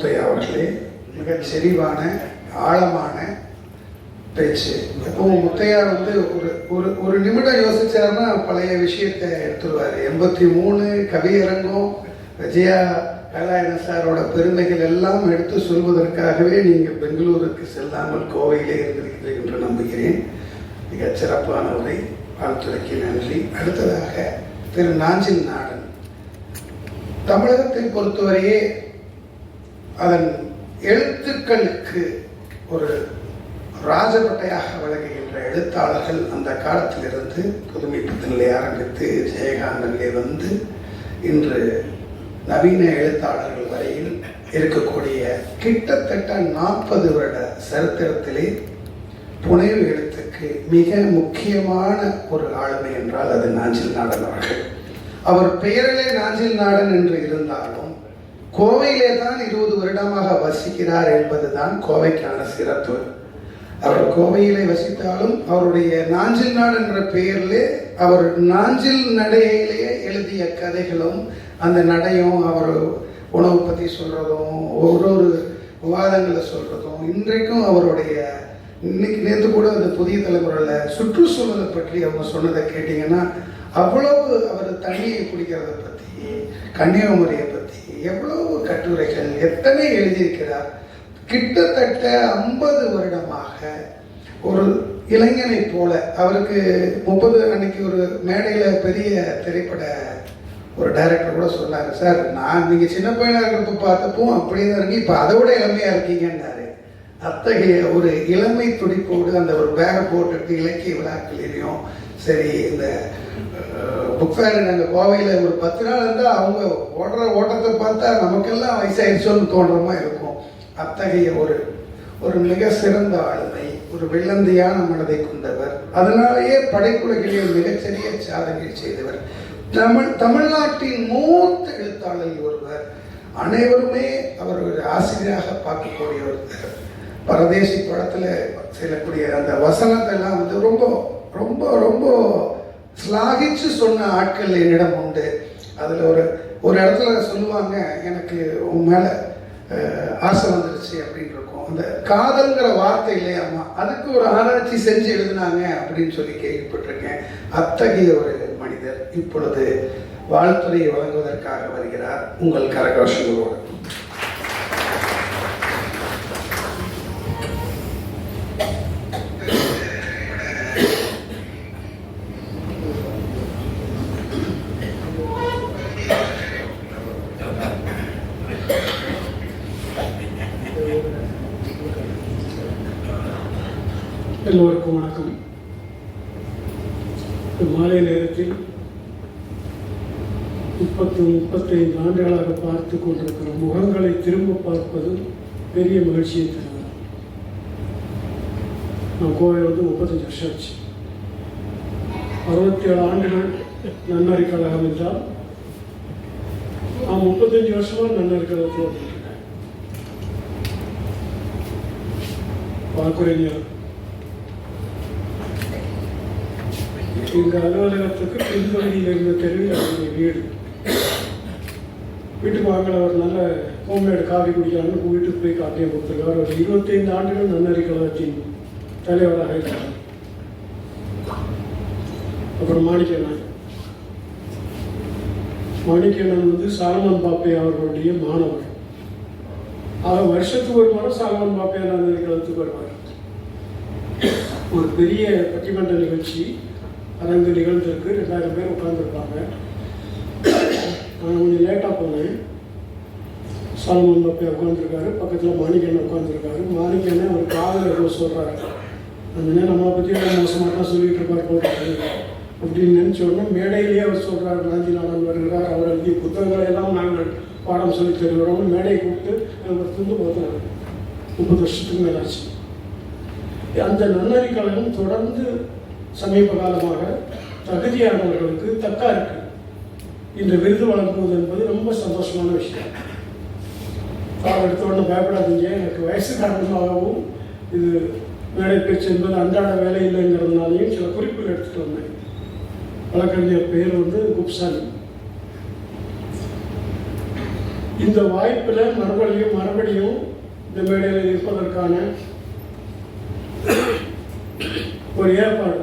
முத்தையா அவர்களே, மிகச் செறிவான ஆழமான பேச்சு. எப்பவும் முத்தையா வந்து ஒரு ஒரு நிமிடம் யோசிச்சாருன்னா பழைய விஷயத்தை எடுத்துருவார். 83 கவியரங்கம், விஜயா வேலாயுதன் சாரோட பெருமைகள் எல்லாம் எடுத்து சொல்வதற்காகவே நீங்கள் பெங்களூருக்கு செல்லாமல் கோவையிலே இருந்திருக்கிறீர்கள் என்று நம்புகிறேன். மிகச் சிறப்பான உரை, வாழ்த்துறைக்கு நன்றி. அடுத்ததாக திரு நாஞ்சில் நாடன். தமிழகத்தை பொறுத்தவரையே அதன் எழுத்துக்களுக்கு ஒரு ராஜபட்டையாக விளங்குகின்ற எழுத்தாளர்கள் அந்த காலத்திலிருந்து புதுமைப்பித்தனிலே ஆரம்பித்து ஜெயகாந்தனிலே வந்து இன்று நவீன எழுத்தாளர்கள் வரையில் இருக்கக்கூடிய கிட்டத்தட்ட 40 வருட சரித்திரத்திலே புனைவு எழுத்துக்கு மிக முக்கியமான ஒரு ஆளுமை என்றால் அது நாஞ்சில் நாடன் அவர்கள். அவர் பெயரிலே நாஞ்சில் நாடன் என்று இருந்தாலும் கோவையிலே தான் 20 வருடமாக வசிக்கிறார் என்பதுதான் கோவைக்கான சிறப்பு. அவர் கோவையிலே வசித்தாலும் அவருடைய நாஞ்சில் நாடு என்ற பெயரிலே அவர் நாஞ்சில் நடையிலேயே எழுதிய கதைகளும் அந்த நடையும் அவர் உணவு பற்றி சொல்றதும் ஒரு விவாதங்களை சொல்றதும் இன்றைக்கும் அவருடைய இன்னைக்கு நேற்று கூட அந்த புதிய தலைமுறையில் சுற்றுச்சூழலை பற்றி அவங்க சொன்னதை கேட்டிங்கன்னா அவ்வளவு அவர் தண்ணியை குடிக்கிறத பற்றி, கன்னியாகுமரியை பற்றி எவ்வளவு கட்டுரைகள் எத்தனை எழுதியிருக்கிறார். கிட்டத்தட்ட 50 வருடமாக ஒரு இளைஞனை போல அவருக்கு 30 அன்னைக்கு ஒரு மேடையில் பெரிய திரைப்பட ஒரு டைரக்டர் கூட சொன்னார், சார் நான் நீங்கள் சின்ன பையனாக இருக்கிறப்ப பார்த்தப்போ அப்படியே தான் இருக்கு, இப்போ அதை விட இளமையாக இருக்கீங்கன்னாரு. அத்தகைய ஒரு இளமை துடிப்போடு அந்த ஒரு பேகை போட்டுட்டு இலக்கிய விழாக்களிலையும் சரி, இந்த புக் ஃபேர் நாங்கள் கோவையில் ஒரு 10 நாள் இருந்தால் அவங்க ஓடுற ஓட்டத்தை பார்த்தா நமக்கெல்லாம் வயசாயிடுச்சோன்னு தோன்ற மாதிரி இருக்கும். அத்தகைய ஒரு மிக சிறந்த ஆளுமை, ஒரு வெள்ளந்தியான மனதை கொண்டவர். அதனாலேயே படைப்புலகிலே மிகச்சிறிய சாதனை செய்தவர். தமிழ்நாட்டின் மூத்த எழுத்தாளர் ஒருவர். அனைவருமே அவர் ஒரு ஆசிரியராக பார்க்கக்கூடிய ஒருத்தர். பரதேசி படத்தில் செய்யக்கூடிய அந்த வசனத்தெல்லாம் வந்து ரொம்ப ரொம்ப ரொம்ப ஸ்லாகிச்சு சொன்ன ஆட்கள் என்னிடம் உண்டு. அதில் ஒரு இடத்துல சொல்லுவாங்க, எனக்கு உன் மேலே ஆசை வந்துருச்சு அப்படின்னு இருக்கும். அந்த காதல்ங்கிற வார்த்தை இல்லையாமா, அதுக்கு ஒரு ஆராய்ச்சி செஞ்சு எழுதினாங்க அப்படின்னு சொல்லி கேள்விப்பட்டிருக்கேன். அத்தகைய ஒரு மனிதர் இப்பொழுது வாழ்த்துறையை வழங்குவதற்காக வருகிறார். உங்கள் கரகோஷங்களோடு. எல்லோருக்கும் வணக்கம். மாலை நேரத்தில் 35 ஆண்டுகளாக பார்த்து கொண்டிருக்கிற முகங்களை திரும்ப பார்ப்பது பெரிய மகிழ்ச்சியை தருவது. நான் கோவை வந்து 35 வருஷம் ஆச்சு. 67 ஆண்டுகள் நன்னறி கழகம் என்றால் நான் 35 வருஷமா நன்னறி கழகத்தில் வந்துருக்கேன். வாக்குரைஞர் எங்கள் அலுவலகத்துக்கு பின்பகுதியில் இருந்த தெருவில் அவருடைய வீட்டுக்கு வாங்கல ஒரு நல்ல ஹோம்மேடு காஃபி குடிக்கலாம்னு வீட்டுக்கு போய் காட்டியை கொடுத்துருக்கார். ஒரு 25 ஆண்டுகள் நன்னறி கழகத்தின் தலைவராக இருக்கிறார். அப்புறம் மாணிக்கண்ணன் வந்து சாலமன் பாப்பையா அவர்களுடைய மாணவர். அவர் வருஷத்துக்கு ஒரு முறை சாலமன் பாப்பையா நன்னறி கழகத்துக்கு வருவார். ஒரு பெரிய பட்டிமன்ற நிகழ்ச்சி அரங்கு நிகழ்ந்திருக்கு. 2000 பேர் உட்காந்துருப்பாங்க. நான் கொஞ்சம் லேட்டாக போனேன். சாலமன் பாப்பையா உட்காந்துருக்காரு, பக்கத்தில் மாணிக்கண்ணன் உட்காந்துருக்காரு. மாணிக்கண்ணன் அவர் காதல் ஏதோ சொல்கிறாரு. அந்த நேரம் நம்மளை பற்றி மோசமாட்டான் சொல்லிட்டு இருப்பார் போட்டு அப்படின்னு நினச்ச உடனே மேடையிலேயே அவர் சொல்கிறார், நாஞ்சில் நாடன் வருகிறார், அவர் எழுதிய புத்தகங்களை எல்லாம் நாங்கள் பாடம் சொல்லி தருகிறோம். மேடையை கூப்பிட்டு எனக்கு துண்டு பார்த்தாங்க. 30 வருஷத்துக்கு மேலாச்சு. அந்த நன்னறி கழகம் தொடர்ந்து சமீப காலமாக தகுதியானவர்களுக்கு தக்காருக்கு இந்த விருது வழங்குவது என்பது ரொம்ப சந்தோஷமான விஷயம். அவர் எடுத்த உடனே பயப்படாதீங்க, எனக்கு வயசு காரணமாகவும் இது மேடை பேச்சு என்பது அன்றாட வேலை இல்லைங்கிறதுனாலையும் சில குறிப்புகள் எடுத்துகிட்டு வந்தேன். வழக்கறிஞர் பெயர் வந்து குப்சாமி. இந்த வாய்ப்பில் மறுபடியும் இந்த மேடையில் இருப்பதற்கான ஒரு ஏற்பாடு.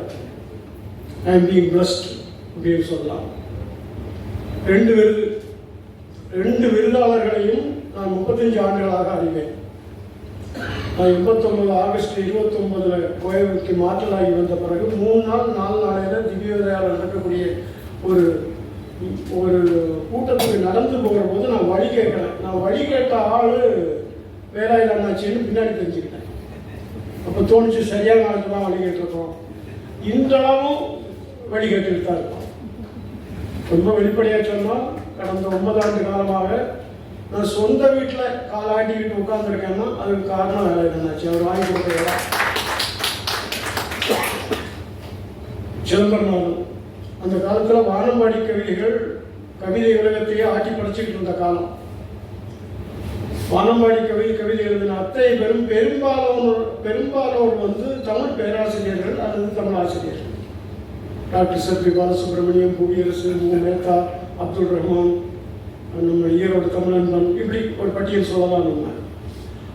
ஐ எம் பீயிங் பிளஸ்ட் அப்படின்னு சொல்லலாம். ரெண்டு விருதாளர்களையும் நான் 35 ஆண்டுகளாக அறிவேன். நான் 89 ஆகஸ்ட் 29 கோயம்புக்கு மாற்றலாகி வந்த பிறகு 3 நாள் 4 நாளையில் திவ்யோதயாவில் நடக்கக்கூடிய ஒரு கூட்டத்துக்கு நடந்து போகிற போது நான் வழி கேட்கிறேன். நான் வழி கேட்ட ஆள் வேலாயுத அண்ணாச்சின்னு பின்னாடி தெரிஞ்சுக்கிட்டேன். அப்போ தோணுச்சு, சரியான ஆளுக்கு தான் வழி கேட்டிருக்கோம். இன்றளவும் வழி கேட்டுக்கிட்டு தான் இருக்கோம். ரொம்ப வெளிப்படையாக சொன்னால் கடந்த 9 ஆண்டு காலமாக நான் சொந்த வீட்டில் காலாட்டிக்கிட்டு உட்காந்துருக்கேன்னா அதுக்கு காரணம் வேலாயுத அண்ணாச்சி. அவர் வாங்கி கொடுத்த இடம் சிதம்பரம். அந்த காலத்தில் வானம்பாடி கவிதை உலகத்தையே ஆட்டி படைச்சிக்கிட்டு இருந்த காலம். வானம்பாடி கவிதை எழுதின அத்தனை பெரும்பாலோர் வந்து தமிழ் பேராசிரியர்கள் அல்லது தமிழ் ஆசிரியர்கள். டாக்டர் சத்ரி பாலசுப்ரமணியம், புவியரசு, மேத்தா, அப்துல் ரஹ்மான், நம்ம ஈரோடு தமிழன்பன், இப்படி ஒரு பட்டியல் சொல்லலாம் நம்ம.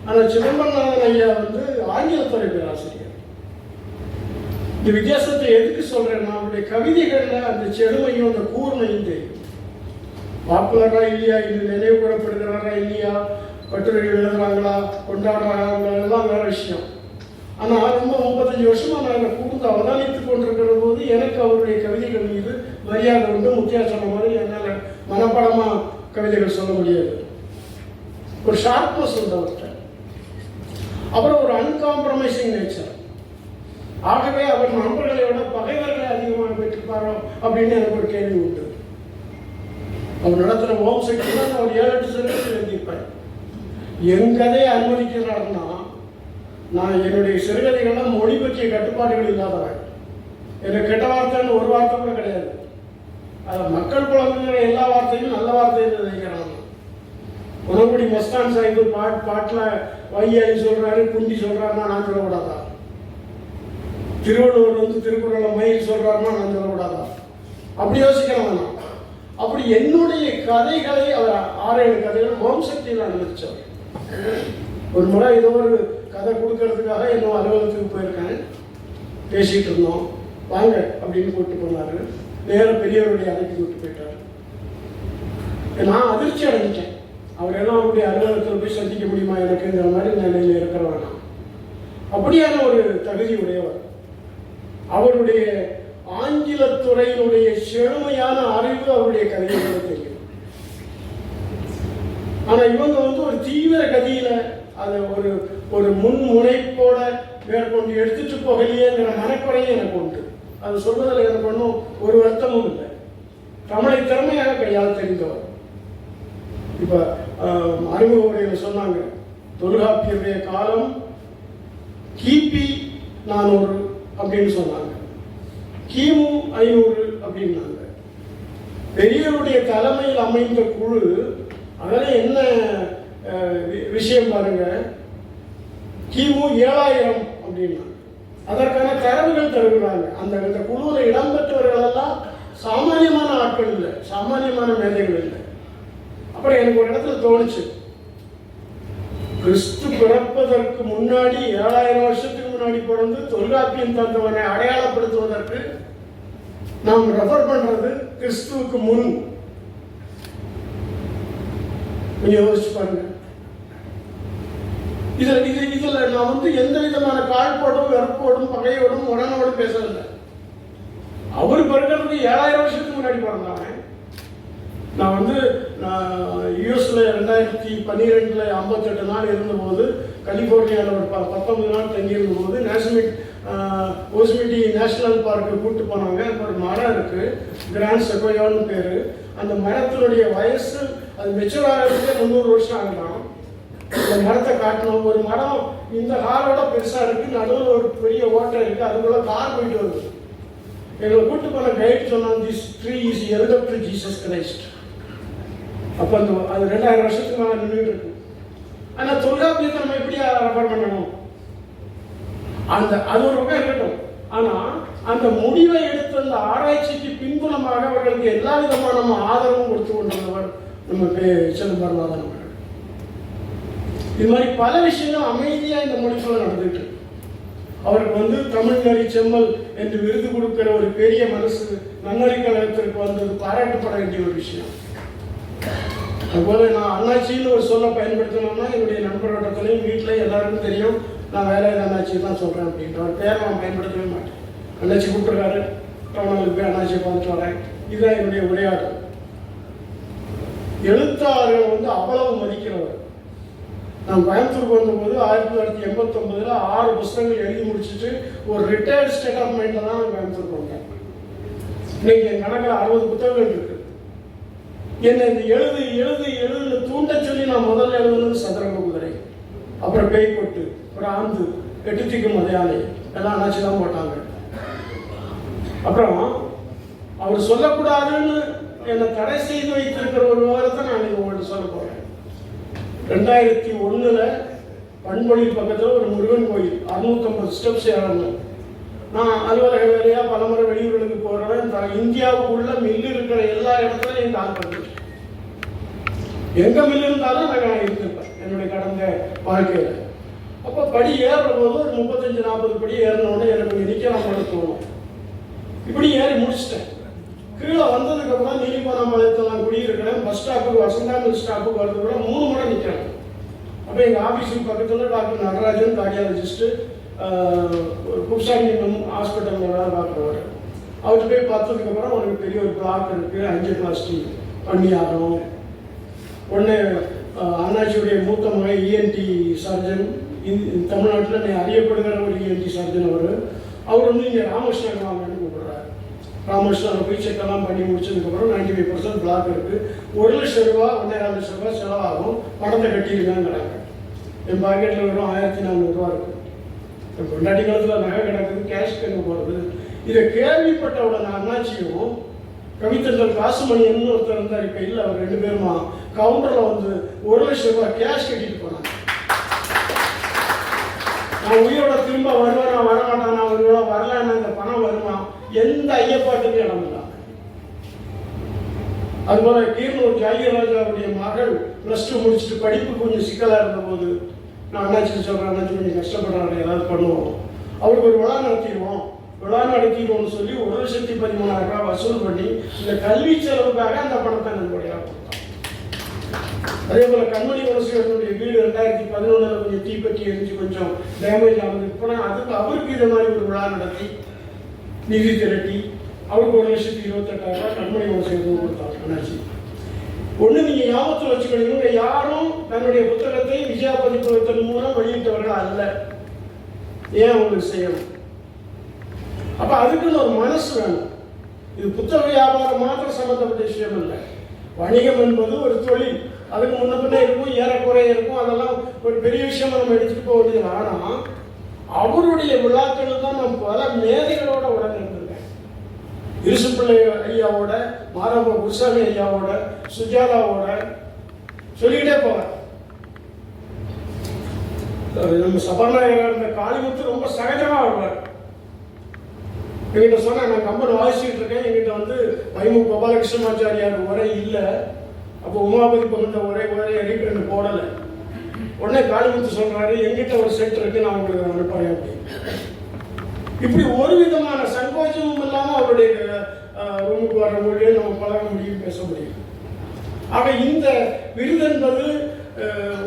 ஆனால் சிதம்பரநாதன் ஐயா வந்து ஆங்கிலத்துறை பேராசிரியர். இந்த வித்தியாசத்தை எதுக்கு சொல்றேன்னா, அவருடைய கவிதைகளில் அந்த செழுமையும் அந்த கூர்மையும் தெரியும். பாப்புலரா இல்லையா, இது நினைவு கூறப்படுகிறாரா இல்லையா, கட்டுரைகள் எழுதுறாங்களா, கொண்டாடுறாங்களா, எல்லாம் வேற விஷயம். ஆனால் ரொம்ப 35 வருஷமா நான் கூர்ந்து அவதானித்துக் கொண்டிருக்கிற போது எனக்கு அவருடைய கவிதைகள் மீது மரியாதை உண்டு. முக்கிய சொன்ன மாதிரி என்னால் மனப்படமா கவிதைகள் சொல்ல முடியாது. ஒரு ஷார்ப்னஸ் உண்டு அவர்கிட்ட. அப்புறம் ஒரு அன்காம்ப்ரமைசிங் நேச்சர். ஆகவே அவர் நண்பர்களை விட பகைவர்களை அதிகமாக பெற்றிருப்பாரோ அப்படின்னு எனக்கு ஒரு கேள்வி உண்டு. அவர் நடத்துகிற ஹோம் செக்டர் தான் அவர் 7-8 சிறுகதை எழுதியிருப்பேன். என் கதையை அனுமதிக்கிறார்னா, நான் என்னுடைய சிறுகதைகள்லாம் மொழி பற்றிய கட்டுப்பாடுகள் இல்லாதவன். எனக்கு கெட்ட வார்த்தைன்னு ஒரு வார்த்தை கூட கிடையாது. அதில் மக்கள் புலம்புகிற எல்லா வார்த்தையும் நல்ல வார்த்தைன்னு நினைக்கிறாங்க. உணவுடி மஸ்தான் சாஹிப் பாட்டில் வையாயி சொல்றாரு, குண்டி சொல்றாருன்னா நான் சொல்லக்கூடாதா? திருவள்ளுவர் வந்து திருக்குறளை மயில் சொல்றாருன்னா நான் சொல்லக்கூடாதா? அப்படி யோசிக்கிறேன் நான். அப்படி என்னுடைய கதைகளை அவர் 6-7 கதைகள் ஹோம் சக்தியில் அனுமதிச்சவர். ஒரு முறை ஏதோ ஒரு கதை கொடுக்கறதுக்காக என்னோட அலுவலகத்துக்கு போயிருக்கேன். பேசிகிட்டு இருந்தோம். வாங்க அப்படின்னு கூப்பிட்டு போனாரு. நேரம் பெரியவருடைய அறைக்கு கூப்பிட்டு போயிட்டாரு. நான் அதிர்ச்சி அடைஞ்சிட்டேன். அவர் எல்லாம் அவருடைய அலுவலகத்தில் போய் சந்திக்க முடியுமா எனக்குங்கிற மாதிரி நிலையில் இருக்கிறவங்க. அப்படியான ஒரு தகுதி உடையவர். அவருடைய ஆங்கிலத்துறையினுடைய செழுமையான அறிவு அவருடைய கதைகளை தெரியும். ஆனா இவங்க வந்து ஒரு தீவிர கதியில அதை ஒரு முன்முனைப்போட மேற்கொண்டு எடுத்துட்டு போகலையேங்கிற மனக்குறையும் எனக்கு உண்டு. அது சொல்வதில் எனக்கு ஒன்றும் ஒரு வருத்தமும் இல்லை. தமிழை திறமையாக கையால் தெரிந்தவர். இப்ப அறிமுக உரையில் சொன்னாங்க, தொல்காப்பியருடைய காலம் கிபி 400 அப்படின்னு சொன்னாங்க, கிமு 500 அப்படின்னாங்க. பெரியவருடைய தலைமையில் அமைந்த குழு, அதில் என்ன விஷயம் பாருங்க, கிமு 7000 அப்படின்னா அதற்கான தரவுகள் தருகிறாங்க. அந்த குழுவில் இடம்பெற்றவர்கள் எல்லாம் சாமானியமான ஆட்கள் இல்லை, சாமானியமான மேதைகள் இல்லை. அப்புறம் எனக்கு ஒரு இடத்துல தோணுச்சு, கிறிஸ்து பிறப்பதற்கு முன்னாடி 7000 வருஷத்துக்கு முன்னாடி பிறந்து தொல்காப்பியம் தந்தவனை அடையாளப்படுத்துவதற்கு நாம் ரெஃபர் பண்றது கிறிஸ்துவுக்கு முன். யோசிச்சு பாருங்க. இதுல நான் வந்து எந்த விதமான காழ்போடும் வெறுப்போடும் பகையோடும் உடனோடும் பேசல. அவரு பிறகு 7000 வருஷத்துக்கு முன்னாடி பிறந்தாங்க. நான் வந்து யூஎஸ்ல 2012 58 நாள் இருந்தபோது, கலிபோர்னியாவில் ஒரு 19 நாள் தங்கியிருந்த போது ஓஸ்மிட்டி நேஷனல் பார்க்கு கூப்பிட்டு போனாங்க. ஒரு மரம் இருக்கு, கிராண்ட் செகோயான்னு பேரு. அந்த மரத்தினுடைய வயசு அது மெச்சூர் ஆகிறதுக்கு 300 வருஷம் ஆகலாம். இந்த மரத்தை காட்டணும். ஒரு மரம் இந்த காரோட பெருசா இருக்கு, நடுவில் ஒரு பெரிய ஓட்டை இருக்கு, அதுக்குள்ள கார் போயிட்டு வருது. எங்களை கூப்பிட்டு போன கைட் சொன்னாங்க, this tree his elder to Jesus Christ. அப்போ அது 2000 வருஷத்துக்கு மேலே நின்றுட்டு இருக்கு. ஆனால் தொல்காப்பியத்தை நம்ம எப்படி ரெஃபர் பண்ணணும்? அது ஒரு பக்கம் இருக்கட்டும். ஆனால் அந்த முடிவை எடுத்த அந்த ஆராய்ச்சிக்கு பின்புலமாக அவர்களுக்கு எல்லா விதமான ஆதரவும் கொடுத்து கொண்டிருந்தவர் நம்ம சிதம்பரநாதன் அவர்கள். இது மாதிரி பல விஷயங்கள் அமைதியாக இந்த மொழிக்குள்ள நடந்துட்டு இருக்கு. அவருக்கு வந்து தமிழ் நெறி செம்மல் என்று விருது கொடுக்கிற ஒரு பெரிய மனசு நன்னறி கழகத்திற்கு வந்தது பாராட்டப்பட வேண்டிய ஒரு விஷயம். அதுபோல நான் அண்ணாச்சின்னு ஒரு சொல்ல பயன்படுத்தணும்னா என்னுடைய நண்பர் வட்டத்திலையும் வீட்டில் எல்லாருக்கும் தெரியும், நான் வேலை அண்ணாச்சி தான் சொல்கிறேன் அப்படின்ற ஒரு பேரை நான் பயன்படுத்தவே மாட்டேன். அண்ணாச்சி கூப்பிட்டுருக்காரு, டவுனுக்கு போய் அண்ணாச்சியை பார்த்துட்டு வரேன், இதுதான் என்னுடைய உரையாடல். எழுத்தாளர்கள் வந்து அவ்வளவு மதிக்கிறவர். நான் கோயம்புத்தூருக்கு வந்தபோது 1989 6 புத்தகங்கள் எழுதி முடிச்சுட்டு ஒரு ரிட்டையர்ட் ஸ்டேட் ஆஃப் மைண்டில் தான் நான் கோயம்புத்தூருக்கு வந்தேன். இன்னைக்கு என் கணக்கில் 60 புத்தகங்கள் இருக்கு. என்னை இந்த எழுதுன்னு தூண்ட சொல்லி நான் முதல்ல எழுதுனது சதுரங்க குதிரை, அப்புறம் பேய் கொட்டு, அப்புறம் ஆந்து, எட்டுத்திக்கும் மதையானை எல்லாம் அண்ணாச்சி தான் போட்டாங்க. அப்புறம் அவர் சொல்லக்கூடாதுன்னு என்னை தடை செய்து வைத்திருக்கிற ஒரு விவரத்தை நான் உங்கள்கிட்ட சொல்ல போறேன். 2001 பண்பொழி பக்கத்தில் ஒரு முருகன் கோயில் 650 ஸ்டெப்ஸ் ஏறணும். நான் அலுவலக வேலையா பலமுறை வெளியூர்களுக்கு போறேன். இந்தியாவுக்குள்ள மில்லு இருக்கிற எல்லா இடத்துலையும் என் கால் பண்ணிட்டேன். எங்க மில்லு இருந்தாலும் நான் இருந்திருப்பேன் என்னுடைய கடந்த வாழ்க்கையில. அப்போ படி ஏறுற போது ஒரு 35-40 படி ஏறினோடனே எனக்கு நிற்கலாம் போல தோணும். இப்படி ஏறி முடிச்சிட்டேன். கீழே வந்ததுக்கு அப்புறம் நீலிபாலத்தில் நான் குடியிருக்கிறேன். பஸ் ஸ்டாப்புக்கு வசந்தாமல் ஸ்டாப்புக்கு வரது கூட 3 முறை நிற்கிறேன். அப்போ எங்கள் ஆஃபீஸுக்கு பக்கத்தில் டாக்டர் நடராஜன் கார்டியாலஜிஸ்ட்டு குப்சாமி ஹாஸ்பிட்டலில் வேலை பார்க்குறவர். அவர்கிட்ட போய் பார்த்ததுக்கப்புறம் அவருக்கு பெரிய ஒரு பிளாக் இருக்குது, ஆஞ்சியோபிளாஸ்டி பண்ணி ஆகணும். உடனே அண்ணாச்சியுடைய மூத்த மகன் இஎன்டி சர்ஜன், தமிழ்நாட்டில் அறியப்படுகிற ஒரு இஎன்டி சர்ஜன் அவர் வந்து இங்கே ராமகிருஷ்ணன் வாங்கன்னு கூப்பிடுறாரு. ராமகிருஷ்ணன் போய் செக்கெல்லாம் பண்ணி முடிச்சதுக்கப்புறம் 95% பிளாக் இருக்குது, 1 லட்சம் ரூபா 1.5 லட்சம் ரூபா செலவாகும், பணத்தை கட்டியிருக்காங்கிறாங்க. என் பாக்கெட்டில் வெறும் 1400 ரூபா இருக்குது. கொண்டாடி காலத்தில் நகை கிடக்குது, கேஷ் கண்ணு போகிறது. இதை கேள்விப்பட்ட உடனே அண்ணாச்சியும் கவித்தந்தல் காசுமணியன்னு ஒருத்தர் இருந்தார். இப்போ இல்லை, அவர் 2 பேருமா கவுண்டரில் வந்து 1 லட்சம் ரூபாய் கேஷ் கட்டிட்டு போனாங்க. நான் உயிரோட திரும்ப வருவேன், நான் வரமாட்டேன், நான் உயிரோட வரலன்னு அந்த பணம் வருமா, எந்த ஐயப்பாட்டுக்கும் இடம் இல்லை. அதுபோல கீரனூர் ஜாகிராஜாவுடைய மகள் +2 முடிச்சுட்டு படிப்பு கொஞ்சம் சிக்கலாக இருந்த போது நான் அண்ணாச்சி சொல்கிறேன், அண்ணாச்சி கொஞ்சம் கஷ்டப்படுறாங்க, ஏதாவது பண்ணுவோம், அவருக்கு ஒரு விழா நடத்திடுவோம்னு சொல்லி 1,13,000 ரூபாய் வசூல் பண்ணி இந்த கல்வி செலவுக்காக அந்த பணத்தை நன்கொடையாக கொடுத்தோம். அதே போல கண்மணி வலசையனுடைய வீடு 2011 கொஞ்சம் தீப்பற்றி எரிஞ்சு கொஞ்சம் டேமேஜ் ஆனது. இப்போ அதுக்கு அவருக்கு இதை மாதிரி ஒரு விழா நடத்தி நிதி திரட்டி அவருக்கு 1,28,000 ரூபாய் கண்மணி வலசையனுக்கு கொடுத்தாங்க அண்ணாச்சி. ஒன்று நீங்கள் ஞாபகத்தில் வச்சுக்கணும், யாரும் தன்னுடைய புத்தகத்தை விஜயா பதிப்பகத்தின் மூலம் வெளியிட்டவர்கள் அல்ல. ஏன் அவங்களுக்கு செய்யணும்? அப்போ அதுக்குன்னு ஒரு மனசு வேணும். இது புத்தக வியாபாரம் மாத்திரம் சம்பந்தப்பட்ட விஷயம் இல்லை. வணிகம் என்பது ஒரு தொழில், அதுக்கு முன்ன பின்னே இருக்கும், ஏறக்குறைய இருக்கும். அதெல்லாம் ஒரு பெரிய விஷயமா நம்ம எடுத்துட்டு போக வேண்டியது. ஆனால் அவருடைய விழாக்கள் தான் நான் பல மேதைகளோட உடனே இருந்திருக்கேன். இருசுப்பிள்ளை ஐயாவோட, மாரப்ப குருசாமி ஐயாவோட, சுஜாதாவோட சொல்லிக்கிட்டே போவேன். நம்ம சபாநாயகராக இருந்த காளிமுத்து ரொம்ப சகஜமாக வருவார். என்கிட்ட சொன்ன, நான் கம்பன் வாசிச்சுட்டு இருக்கேன், என்கிட்ட வந்து வைமு கோபாலகிருஷ்ணமாச்சாரியார் உரை இல்லை, அப்போ உமாபதி பகுந்த உரை எடிட்டு போடலை. உடனே காளிமுத்து சொல்றாரு, என்கிட்ட ஒரு செட் இருக்கு, நான் உங்களுக்கு அனுப்புறேன் அப்படின்னு. இப்படி ஒரு விதமான சங்கோச்சமும் இல்லாமல் அவருடைய ரூமுக்கு வர மொழியை நம்ம பழக முடியும், பேச முடியும். ஆக இந்த விருது என்பது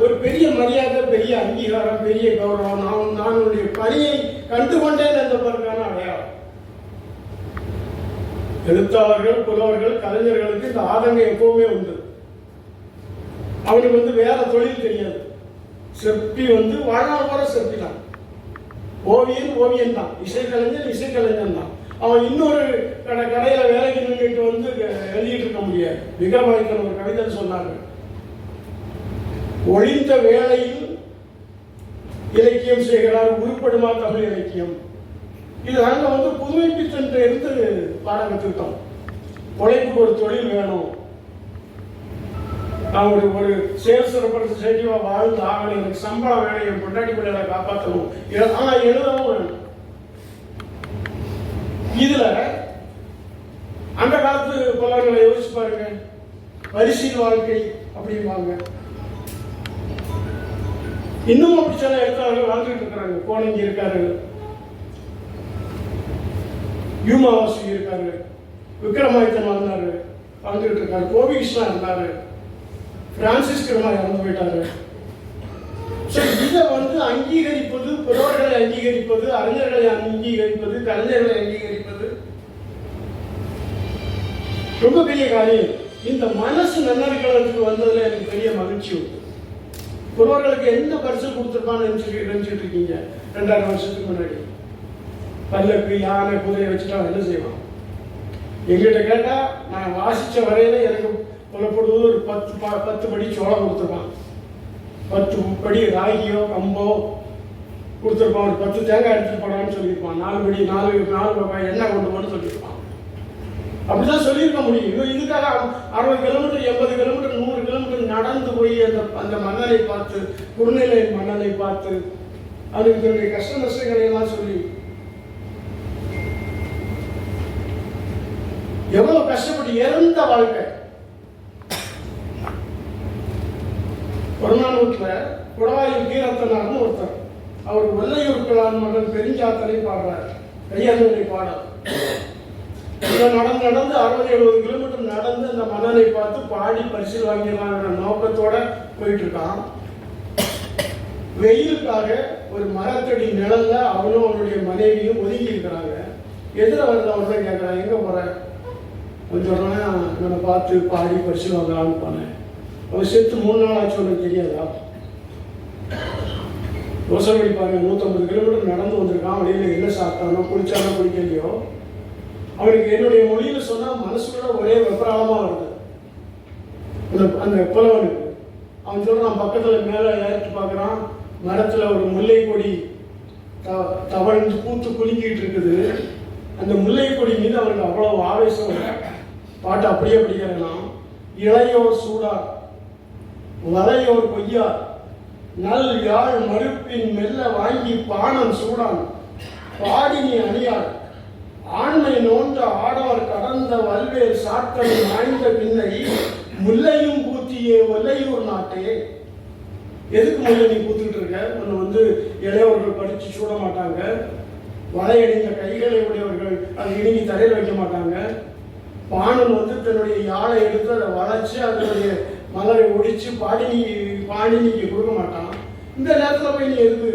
ஒரு பெரிய மரியாதை, பெரிய அங்கீகாரம், பெரிய கௌரவம். நான் என்னுடைய பணியை கண்டுகொண்டேன் என்பதற்கான அடையாளம். எழுத்தாளர்கள், புலவர்கள், கலைஞர்களுக்கு இந்த ஆதங்கம் எப்பவுமே உண்டு. அவனுக்கு வந்து வேற தொழில் தெரியாது. சிற்பி வந்து வாழ்நாள் போற சிற்பி தான், ஓவியன் தான், இசைக்கலைஞன் தான். அவன் இன்னொரு கடையில வேலைக்கு நின்றுட்டு வந்து எழுதிட்டு இருக்க முடியாது. விக்ரமாதித்தன் ஒரு கவிதை சொன்னாங்க, ஒழிந்த வேளையில் இலக்கியம் செய்கிறார், உருப்படுமா தமிழ் இலக்கியம். இது நாங்கள் வந்து புதுமைப்பித்தன் இருந்து பாடம் கற்றுக்கிட்டோம். உழைப்புக்கு ஒரு தொழில் வேணும், நான் ஒரு சேல்ஸ் ரெப்ரஸன்டேட்டிவா வாழ்ந்து ஆகணும், எனக்கு சம்பளம் வேணும், என் பொண்டாட்டி பிள்ளைகளை காப்பாற்றணும், ஆனா எழுதவும் வேணும். இதுல அந்த காலத்து புலவர்களை யோசிச்சு பாருங்க. பரிசில் வாழ்க்கை அப்படிம்பாங்க. இன்னும் அப்படி சில எழுத்தாளர்கள் வாழ்ந்துட்டு இருக்கிறாங்க. கோணங்கி இருக்காரு, யூமாவாசி இருக்காரு, விக்ரமாதித்தன் வாழ்ந்தாரு, வாழ்ந்துட்டு இருக்காரு, கோபிகிருஷ்ணா இருந்தாரு, பிரான்சிஸ் கிருமா இறந்து போயிட்டாரு. இதை அங்கீகரிப்பது, புலவர்களை அங்கீகரிப்பது, அறிஞர்களை அங்கீகரிப்பது, கலைஞர்களை அங்கீகரிப்பது ரொம்ப பெரிய காரியம். இந்த மனசு நன்னறிக்கலத்துக்கு வந்ததுல எனக்கு பெரிய மகிழ்ச்சி உண்டு. புலவர்களுக்கு என்ன பரிசு கொடுத்துருப்பான்னு நினைச்சிட்டு இருக்கீங்க? 2000 வருஷத்துக்கு முன்னாடி பல்லக்கு, யானை, குதிரை வச்சுட்டா என்ன செய்வான்? எங்கிட்ட கேட்டா நான் வாசிச்ச வரையில எனக்கு புலப்படுவது ஒரு 10 படி சோளம் கொடுத்துருப்பான், 10 படி ராகியோ கம்போ கொடுத்துருப்பான், ஒரு 10 தேங்காய் எடுத்துட்டு போனான்னு சொல்லியிருப்பான், 4 படி 4 எண்ணெய் கொண்டு போன்னு சொல்லியிருப்பான். அப்படிதான் சொல்லியிருக்க முடியும். இதுக்காக 60 கிலோமீட்டர், 80 கிலோமீட்டர், 100 கிலோமீட்டர் நடந்து போய் அந்த மன்னனை பார்த்து, குறுநிலை மன்னனை பார்த்து, அதுக்கு தன்னுடைய கஷ்ட நஷ்டங்களை எல்லாம் சொல்லி எவ்வளவு கஷ்டப்பட்டு இறந்த வாழ்க்கை. புறநானூற்றுல குடவாயில் கீரத்தனார்னு ஒருத்தர், அவர் வெள்ளையூர் கிழான் மகன் பெருஞ்சாத்தனை பாடுறார், கையர்களை பாடல். நடந்து 60-70 கிலோமீட்டர் நடந்து அந்த மன்னனை பார்த்து பாடி பரிசில் வாங்கிடலாங்கிற நோக்கத்தோட போயிட்டு இருக்கான். வெயிலுக்காக ஒரு மரத்தடி நிழல்ல அவனும் அவனுடைய மனைவியும் ஒதுங்கி இருக்கிறாங்க. எதிர வருது அவன் தான் கேட்கறான், எங்க போற? கொஞ்சம் இவனை பார்த்து பாடி பரிசில் வாங்கலான்னு போனேன். அவன் செத்து 3 நாள் ஆச்சு, உனக்கு தெரியாதா? யோசனை பண்ணி பாருங்க. 150 கிலோமீட்டர் நடந்து வந்திருக்கான். வழியில என்ன சாப்பிட்டானோ, குளிச்சானோ குளிக்கலையோ, அவனுக்கு என்னுடைய மொழியில சொன்னா மனசுக்குள்ள ஒரே வெப்பராளமா வருது அந்த புலவனுக்கு. அவன் சொல்றான், பக்கத்துல மேல ஏறிட்டு பாக்குறான், மரத்துல ஒரு முல்லை கொடி தவழ்ந்து பூத்து குலுங்கிட்டு இருக்குது. அந்த முல்லை கொடி மீது அவனுக்கு அவ்வளவு ஆவேசம். பாட்டு அப்படியே படிக்கிறான். இளையோர் சூடார், வளையோர் பொய்யார், நல் யாழ் மறுப்பின் மெல்ல வாங்கி பானம் சூடான், பாடினி அணியார், ஆண்மை நோன்ற ஆடவர் கடந்த வல்வேர் சாத்தனை வாய்ந்த பின்னை முல்லையும் பூத்தியே ஒல்லையூர் நாட்டே. எதுக்கு முல்லை நீ பூத்துக்கிட்டு இருக்க? ஒன்று இளையவர்கள் படிச்சு சூட மாட்டாங்க, வளையடிந்த கைகளை உடையவர்கள் அதை இடுங்கி தரையில் வைக்க மாட்டாங்க. பாணன் தன்னுடைய யாழை எடுத்து அதை வளைச்சு அதனுடைய மலரை ஒடிச்சு பாடினிக்கு கொடுக்க மாட்டான். இந்த நேரத்தில் போய் நீ எதுக்கு?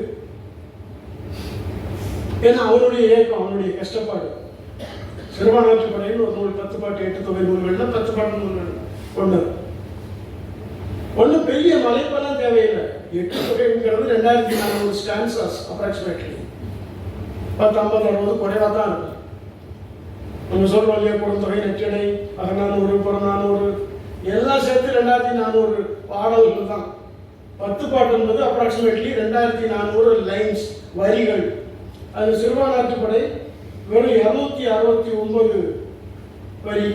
ஏன்னா அவனுடைய ஏக்கம், அவனுடைய கஷ்டப்பாடு. சிறுபான்மைப்படையில் ஒரு நூல் 10 பாட்டு 8 தொகை நூல்கள்ல 10 பாட்டு நூல்கள் ஒண்ணு பெரிய மலைப்பெல்லாம் தேவையில்லை. 8 தொகைங்கிறது 2400 ஸ்டான்சஸ் அப்ராக்சிமேட்லி 10-50-60 குறைவா தான் இருக்கும். நம்ம சொல்றோம் இல்லையா, கொடுந்தொகை, நெற்றிடை, அகநானூறு, புறநானூறு எல்லாம் சேர்த்து 2400 பாடல்கள் தான். 10 பாட்டு என்பது அப்ராக்சிமேட்லி 2400 லைன்ஸ், வரிகள். அது சிறுபான்மைப்படை வெறும் 269 வரி.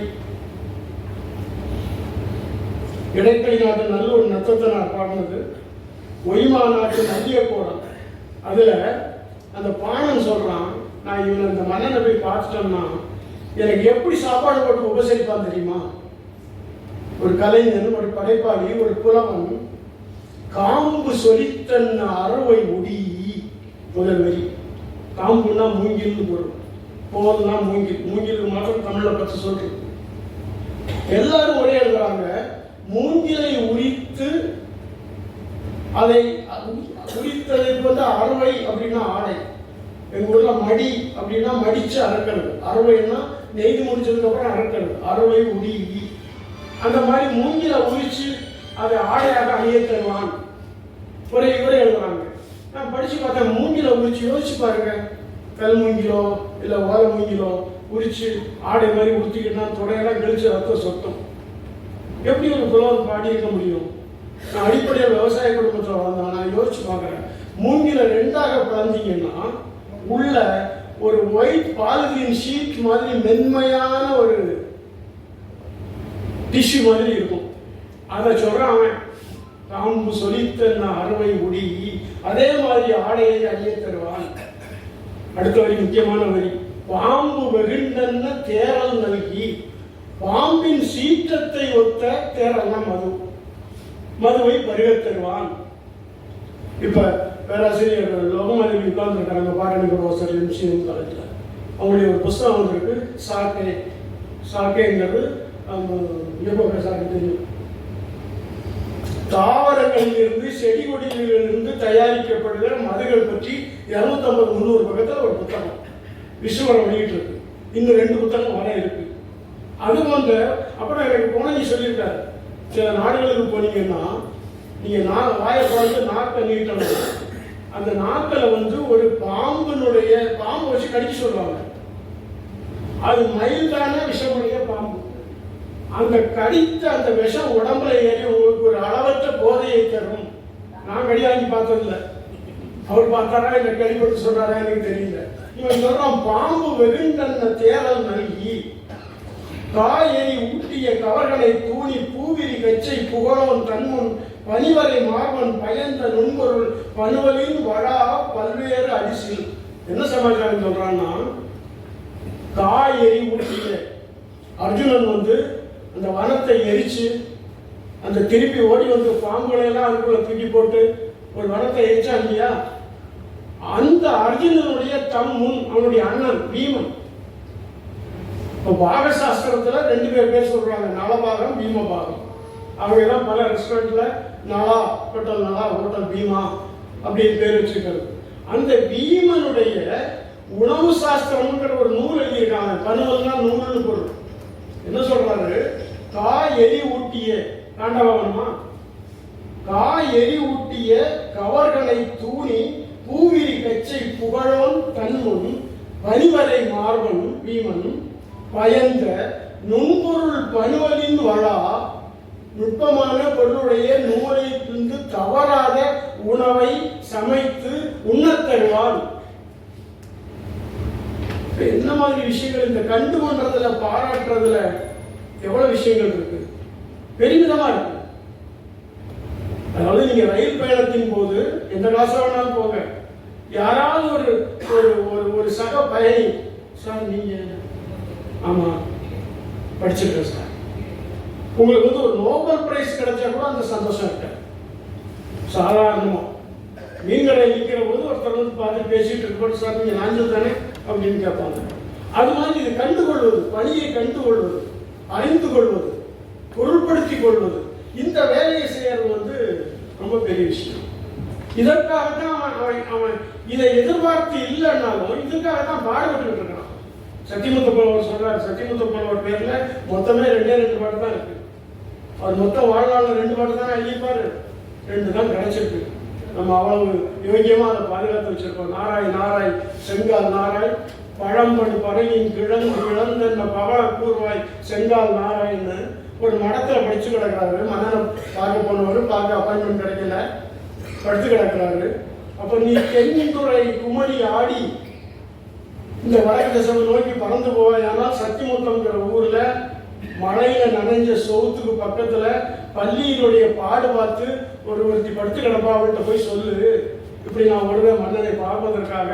இடைக்கை நாட்டு நல்லூர் நத்தத்தனார் பாடினது, ஒய்மா நாட்டு நல்லிய கோடம். அதுல அந்த பாணன் சொல்றான், நான் இவனை அந்த மன்னனை போய் பார்த்துட்டோம்னா எனக்கு எப்படி சாப்பாடு போட்டு உபசரிப்பான் தெரியுமா? ஒரு கலைஞன், ஒரு படைப்பாளி, ஒரு புலவன், காம்பு சொலித்தன் அறுவை உடி. முதல் வரி. காம்புன்னா மூங்கில்னு பொருள், போல்னா மூங்கில். மூங்கில் மாத்திரம் தமிழ்ல பற்றி சொல்றது. எல்லாரும் ஒரே எழுதுறாங்க. மூங்கிலை உரித்து அதை உரித்ததை அறுவை அப்படின்னா ஆடை. எங்க ஊர்ல மடி அப்படின்னா மடிச்சு அறுக்கிறது. அறுவைன்னா நெய்து முடிச்சதுக்கு அப்புறம் அறுக்கிறது. அறுவை உடி. அந்த மாதிரி மூங்கிலை உரிச்சு அதை ஆடையாக அணிய தருவான். ஒரே இவரே எழுதுறாங்க. நான் படிச்சு பார்த்தேன். மூங்கிலை உரிச்சு யோசிச்சு பாருங்க. கல் மூங்கிலோ இல்லை ஓலை மூங்கிலோ உரிச்சு ஆடை மாதிரி உடுத்திக்கிட்டா தொடையெல்லாம் கழிச்சு ரத்தம் சொட்டும். எப்படி ஒரு புலவர் பாடியிருக்க முடியும்? நான் அடிப்படையில் விவசாய குடும்பத்தில் வளர்ந்தேன். நான் யோசிச்சு பார்க்குறேன். மூங்கில 2ஆக பிளந்தீங்கன்னா உள்ள ஒரு ஒயிட் பாலிதீன் ஷீட் மாதிரி மென்மையான ஒரு டிஷ்யூ மாதிரி இருக்கும். அதை சொல்றான் அவன். காம்பு சொலித்தன் அறுவை உடி, அதே மாதிரி ஆடையை அணிய தருவான். அடுத்த வரி முக்கியமான வரி. பாம்பு வெகுண்டன்ன தேரல் நல்கி. பாம்பின் சீற்றத்தை ஒத்த தேரலாம் மது, மதுவை பருகத் தருவான். இப்ப பேராசிரியர் லோகமாதேவி உட்கார்ந்துருக்காங்க பாரணிக ரோசர் எம்சிஎம் காலேஜில். அவங்களுடைய ஒரு புஸ்தகம் வந்திருக்கு, சாக்கை. சாக்கைங்கிறது சாக்கை தெரியும். தாவரங்களிலிருந்து செடி கொடிகளிலிருந்து தயாரிக்கப்படுகிற மதுகள் பற்றி 250-300 பக்கத்தில் ஒரு புத்தகம் விஸ்வரம் வெளியிட்டு இருக்கு. இன்னும் 2 புத்தகம் வர இருக்கு. அது போன்ற அப்புறம் எனக்கு போனி சொல்லியிருக்காரு, சில நாடுகளுக்கு போனீங்கன்னா நீங்க வாயை குழந்தை நாக்கை நீட்டணும், அந்த நாக்கில் வந்து ஒரு பாம்பினுடைய பாம்பு வச்சு கடிக்க சொல்லுவாங்க. அது மைல்டான விஷமுடைய பாம்பு. அந்த கடித்த அந்த விஷம் உடம்புல ஏறி உங்களுக்கு ஒரு அளவற்ற போதையை தரும். நான் கடி வாங்கி பார்த்ததில்ல, அவர் பார்த்தாரா இல்லை கேள்விப்பட்டு சொல்றாரா எனக்கு தெரியல. இவன் சொல்றான், பாம்பு வெகுண்டன்ன தேரல் நல்கி காயெறி ஊட்டிய கவர்களை தூணி பூவிரி கச்சை புகழோன் தன்முன் பனிவரை மார்வன் பயந்த நுண்பொருள் பனுவலின் வழா பல்வேறு அரிசில். என்ன சமாச்சாரம் சொல்றான்னா, காயெறி ஊட்டிய அர்ஜுனன் வந்து அந்த வனத்தை எரிச்சு அந்த திருப்பி ஓடி வந்து பாம்புகளை எல்லாம் அதுக்குள்ள தூக்கி போட்டு ஒரு வனத்தை எரிச்சான் இல்லையா, அந்த அர்ஜுனனுடைய தம்முன் அவனுடைய அண்ணன் பீமன். இப்போ பாகசாஸ்திரத்துல 2 பேர் சொல்றாங்க, நலபாகம் பீமபாகம். அவங்க எல்லாம் பல ரெஸ்டாரண்ட்ல நலா ஹோட்டல், நலா ஹோட்டல் பீமா அப்படின்னு பேர் வச்சிருக்கிறது. அந்த பீமனுடைய உணவு சாஸ்திரம்ங்கிற ஒரு நூல் எழுதியிருக்காங்க. பனுவல்னா நூல்னு பொருள். என்ன சொல்றாரு, காயெறி ஊட்டிய காண்டவனுமா, காயெறி ஊட்டிய கவர்களை தூணி பூவிரி கச்சை புகழோன் தன்முன் பனிவரை மார்பன் பீமன் பயந்த நுண்பொருள் பனுவலின் வழா நுட்பமான பொருளுடைய நூலை தின்று தவறாத உணவை சமைத்து உண்ணத் தருவான். என்ன மாதிரி விஷயங்கள் இந்த கண்டு பண்றதுல பாராட்டுறதுல எவ்வளவு விஷயங்கள் இருக்கு, பெருமிதமா இருக்கு. அதாவது நீங்க ரயில் பயணத்தின் போது எந்த கிளாஸ் வேணாலும் போங்க, யாராவது ஒரு ஒரு ஒரு சக பயணி, சார் நீங்க ஆமா படிச்சிருக்கேன் சார், உங்களுக்கு வந்து ஒரு நோபல் பிரைஸ் கிடைச்சா கூட அந்த சந்தோஷம் இருக்கு. சாதாரணமா மீன்கடையில் நிற்கிற போது ஒருத்தர் வந்து பார்த்து பேசிட்டு இருக்க, சார் நீங்க நாஞ்சல் தானே அப்படின்னு கேட்பாங்க. அது மாதிரி இது கண்டுகொள்வது, பணியை கண்டுகொள்வது, அறிந்து கொள்வது, பொருட்படுத்திக் கொள்வது, இந்த வேலையை செய்யறது வந்து ரொம்ப பெரிய விஷயம். இதற்காகத்தான் அவன் இதை எதிர்பார்த்து இல்லைன்னாலும் இதுக்காகத்தான் பாடுபட்டு இருக்கான். சத்தியமுத்த புலவர் சொல்றாரு, சத்தியமுத்த புலவர் பேர்ல மொத்தமே 2 பாட்டு தான் இருக்கு. அவர் மொத்தம் வாழ்நாள் 2 பாட்டு தான் எழுதிப்பாரு, 2 தான் கிடைச்சிருக்கு. நம்ம அவ்வளவு யோகியமா அதை பாதுகாத்து வச்சிருக்கோம். நாராய் நாராய் செங்கால் நாராய் பழம்படு பறையின் கிழங்கு இழந்த பவள கூர்வாய் செங்கால் நாராயன்னு ஒரு மடத்துல படிச்சு கிடக்கிறாரு. மன்னனை பார்க்க போனவர், பார்க்க அப்பாயின்மெண்ட் கிடைக்கல, படுத்து கிடக்கிறாரு. அப்ப நீ தென்துறை குமரி ஆடி இந்த வடக்கு திசை நோக்கி பறந்து போவாய். ஆனால் சத்தியமுத்தம்ங்கிற ஊர்ல மழையில நனைஞ்ச சோத்துக்கு பக்கத்துல பள்ளியினுடைய பாடு பார்த்து ஒருத்தி படுத்து கிடப்பா, அவர்கிட்ட போய் சொல்லு, இப்படி நான் வருவேன் மன்னனை பார்ப்பதற்காக,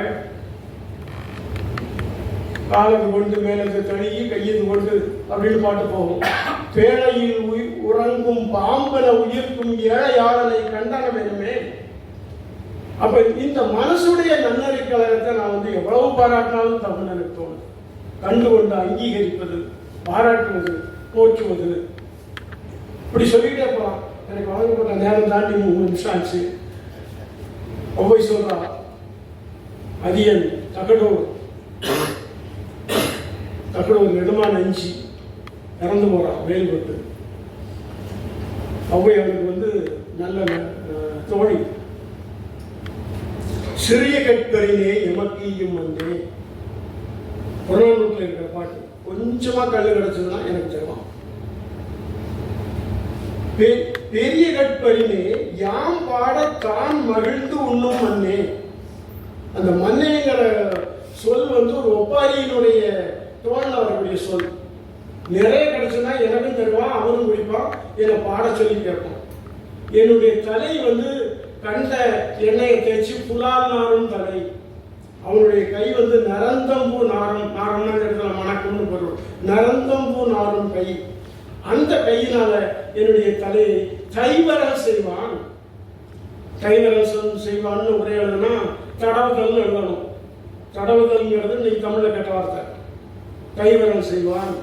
காலத்து கொண்டு மேலத்து தழுகி கையது கொண்டு அப்படின்னு பாட்டு போகும். பேழையில் உறங்கும் பாம்பன உயிர்க்கும் ஏழையாளனை கண்டன வேணுமே. அப்ப இந்த மனசுடைய நன்னறி கழகத்தை நான் வந்து எவ்வளவு பாராட்டினாலும் தமிழ் எனக்கு தோணும். கண்டுகொண்டு அங்கீகரிப்பது, பாராட்டுவது, போற்றுவது, இப்படி சொல்லிக்கிட்டே போகலாம். எனக்கு வழங்கப்பட்ட நேரம் தாண்டி 3 நிமிஷம் ஆச்சு. ஒவ்வை சொல்றா, அதியன் தகடூர் நெடுமான நெஞ்சி இறந்து போறான் வேல்பட்டு. ஒவ்வை அவருக்கு வந்து நல்ல தோழி. சிறிய கட்கரினே எமக்கியும் வந்தே, புறநூற்றில் இருக்கிற பாட்டு. கொஞ்சமா கல்லு கிடைச்சதுன்னா எனக்கு தருவான். பெரிய கட்பரினே யாம் பாட தான் மகிழ்ந்து உண்ணும் மண்ணே. அந்த மண்ணேங்கிற சொல் வந்து ஒரு ஒப்பாரியினுடைய தோல்ல வரக்கூடிய சொல். நிறைய கிடைச்சுன்னா எனக்கும் தருவான், அவனும் குடிப்பான், என்னை பாட சொல்லி கேட்பான். என்னுடைய தலை வந்து கண்ட எண்ணெயை தேய்ச்சி புலால் நாரும் தலை, அவனுடைய கை வந்து நரந்தம்பூ நாரம், நாரம்னா இடத்துல மணக்கும்னு பொருள், நரந்தம்பூ நாரும் கை. அந்த கையினால என்னுடைய தலையை கைவரல் செய்வான். கைவரல் செய்வான்னு ஒரே எழுதுனா தடவுதல் எழுதணும். தடவுதல்ங்கிறது இன்னைக்கு தமிழ்ல கெட்ட வார்த்தை. கைவரல் செய்வான்.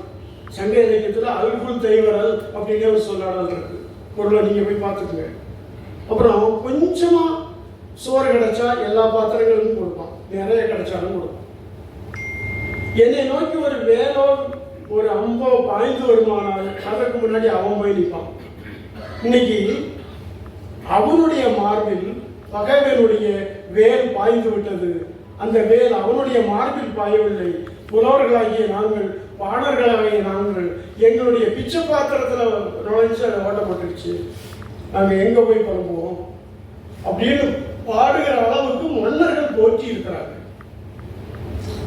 சங்க இலக்கியத்தில் அல்குல் தைவரல் அப்படின்னு ஒரு சொல்லாடல் இருக்கு. பொருளை நீங்க போய் பார்த்துக்குங்க. அப்புறம் கொஞ்சமா சோறு கிடைச்சா எல்லா பாத்திரங்களுக்கும் கொடுப்பான், நிறைய கிடைச்சாலும் கொடுப்பான். என்னை நோக்கி ஒரு வேலோ ஒரு அம்போ பாய்ந்து வருமானால் அதற்கு முன்னாடி அவன் போய் நிற்பான். இன்னைக்கு அவனுடைய மார்பில் பகைவனுடைய வேல் பாய்ந்து விட்டது. அந்த வேல் அவனுடைய மார்பில் பாயவில்லை. புலவர்களாகிய நாங்கள், பாணர்களாகிய நாங்கள் எங்களுடைய பிச்சை பாத்திரத்தில் நுழைஞ்சு அதை ஓட்டப்பட்டுருச்சு. நாங்கள் எங்க போய் பரம்புவோம் அப்படின்னு பாடுகிற அளவுக்கு மன்னர்கள் போற்றி இருக்கிறாங்க.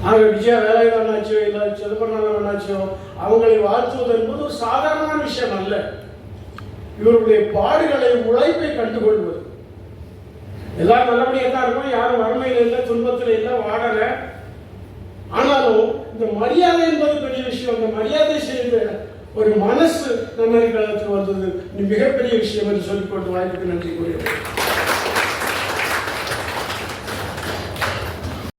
ஆக விஜயா வேலாயுதனாச்சோ இல்லை சிதம்பரநாதனாச்சோ அவங்களை வாழ்த்துவது என்பது ஒரு சாதாரணமான விஷயம் அல்ல. இவர்களுடைய பாடுகளை, உழைப்பை கண்டுகொள்வது. எல்லாரும் நல்லபடியாக தான் இருக்கும், யாரும் வறுமையில் இல்லை, துன்பத்தில் இல்லை, வாடல. ஆனாலும் இந்த மரியாதை என்பது பெரிய விஷயம். அந்த மரியாதை செய்த ஒரு மனசு நன்னறி கழகத்துக்கு வந்தது மிகப்பெரிய விஷயம் என்று சொல்லிக்கொண்டு வாய்ப்புக்கு நன்றி கூறுகிறேன்.